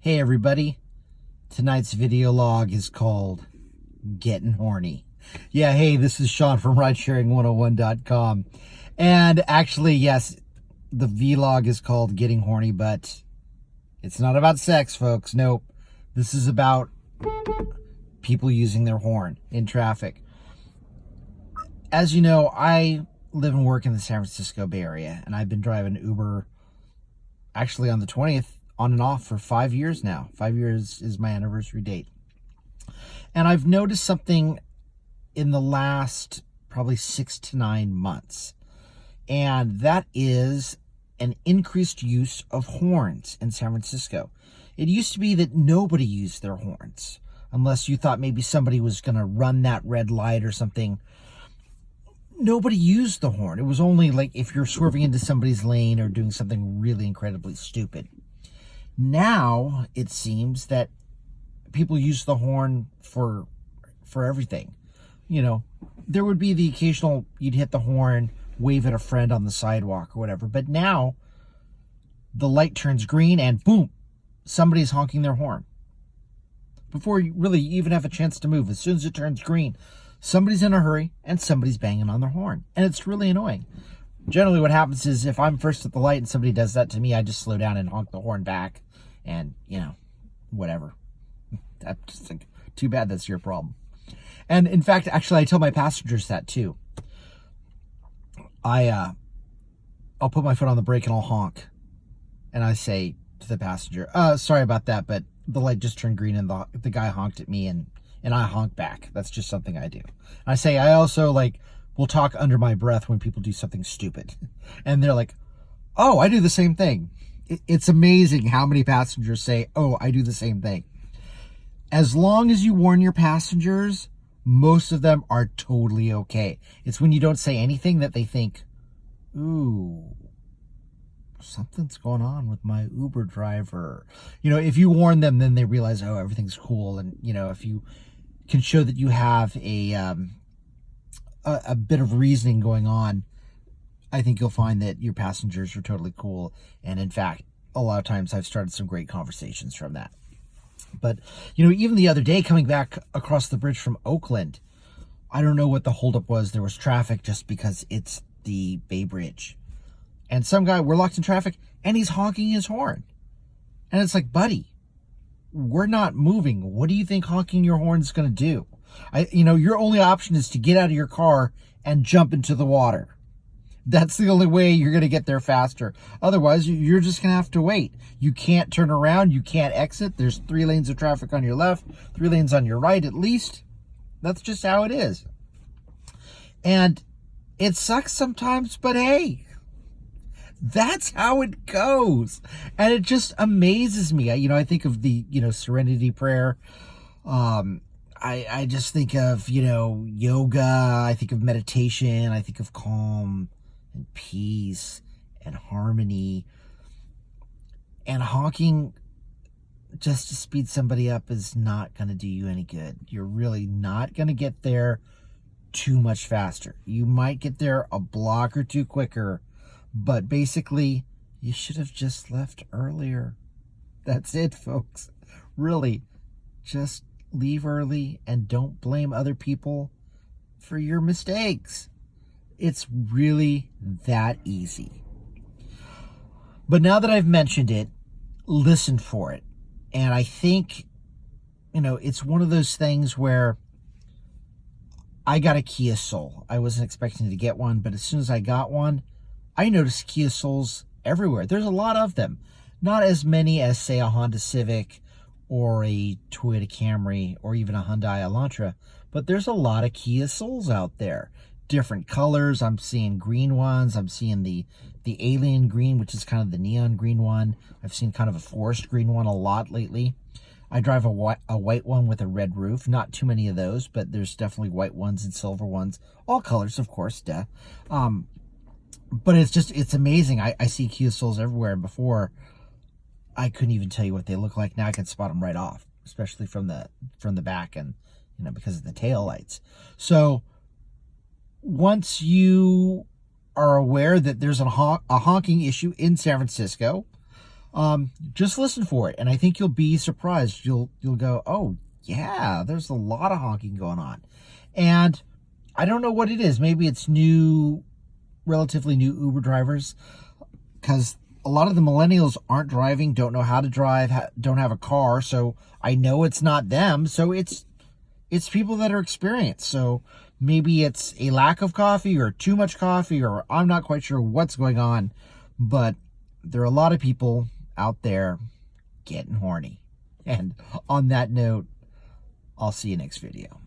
Hey everybody, tonight's video log is called Getting Horny. Yeah, hey, this is Sean from Ridesharing101.com. And actually, yes, the vlog is called Getting Horny, but it's not about sex, folks. Nope. This is about people using their horn in traffic. As you know, I live and work in the San Francisco Bay Area, and I've been driving Uber actually on the 20th on and off for 5 years now. 5 years is my anniversary date. And I've noticed something in the last probably 6 to 9 months. And that is an increased use of horns in San Francisco. It used to be that nobody used their horns unless you thought maybe somebody was going to run that red light or something. Nobody used the horn. It was only like if you're swerving into somebody's lane or doing something really incredibly stupid. Now, it seems that people use the horn for everything. You know, there would be the occasional, you'd hit the horn, wave at a friend on the sidewalk or whatever. But now, the light turns green and boom, somebody's honking their horn. Before you really even have a chance to move, as soon as it turns green, somebody's in a hurry and somebody's banging on their horn. And it's really annoying. Generally what happens is if I'm first at the light and somebody does that to me, I just slow down and honk the horn back and, you know, whatever. I just think, too bad that's your problem. And in fact, actually, I tell my passengers that too. I'll put my foot on the brake and I'll honk. And I say to the passenger, sorry about that, but the light just turned green and the guy honked at me and I honk back. That's just something I do. And I say, I also will talk under my breath when people do something stupid. And they're like, oh, I do the same thing. It's amazing how many passengers say, oh, I do the same thing. As long as you warn your passengers, most of them are totally okay. It's when you don't say anything that they think, ooh, something's going on with my Uber driver. You know, if you warn them, then they realize, oh, everything's cool. And, you know, if you can show that you have a bit of reasoning going on, I think you'll find that your passengers are totally cool. And in fact, a lot of times I've started some great conversations from that. But, you know, even the other day coming back across the bridge from Oakland, I don't know what the holdup was. There was traffic just because it's the Bay Bridge. And some guy, we're locked in traffic, and he's honking his horn. And it's like, buddy, we're not moving. What do you think honking your horn is going to do? Your only option is to get out of your car and jump into the water. That's the only way you're going to get there faster. Otherwise, you're just going to have to wait. You can't turn around. You can't exit. There's 3 lanes of traffic on your left, 3 lanes on your right at least. That's just how it is. And it sucks sometimes, but hey, that's how it goes. And it just amazes me. I think of the, Serenity Prayer. I just think of, yoga. I think of meditation. I think of calm and peace and harmony. And honking just to speed somebody up is not going to do you any good. You're really not going to get there too much faster. You might get there a block or two quicker, but basically, you should have just left earlier. That's it, folks. Really, just leave early and don't blame other people for your mistakes. It's really that easy. But now that I've mentioned it, listen for it. And I think, it's one of those things where I got a Kia Soul. I wasn't expecting to get one, but as soon as I got one, I noticed Kia Souls everywhere. There's a lot of them. Not as many as, say, a Honda Civic or a Toyota Camry or even a Hyundai Elantra, but there's a lot of Kia Souls out there. Different colors. I'm seeing green ones. I'm seeing the alien green, which is kind of the neon green one. I've seen kind of a forest green one a lot lately. I drive a white one with a red roof. Not too many of those, but there's definitely white ones and silver ones. All colors, of course, duh. But it's amazing. I see Kia Souls everywhere. And before, I couldn't even tell you what they look like. Now I can spot them right off, especially from the back and, because of the tail lights. So once you are aware that there's a honking issue in San Francisco, Just listen for it, and I think you'll be surprised. You'll go, oh yeah, there's a lot of honking going on. And I don't know what it is. Maybe it's relatively new Uber drivers, because a lot of the millennials aren't driving, don't know how to drive, don't have a car. So I know it's not them. So it's people that are experienced. So maybe it's a lack of coffee or too much coffee, or I'm not quite sure what's going on. But there are a lot of people out there getting horny. And on that note, I'll see you next video.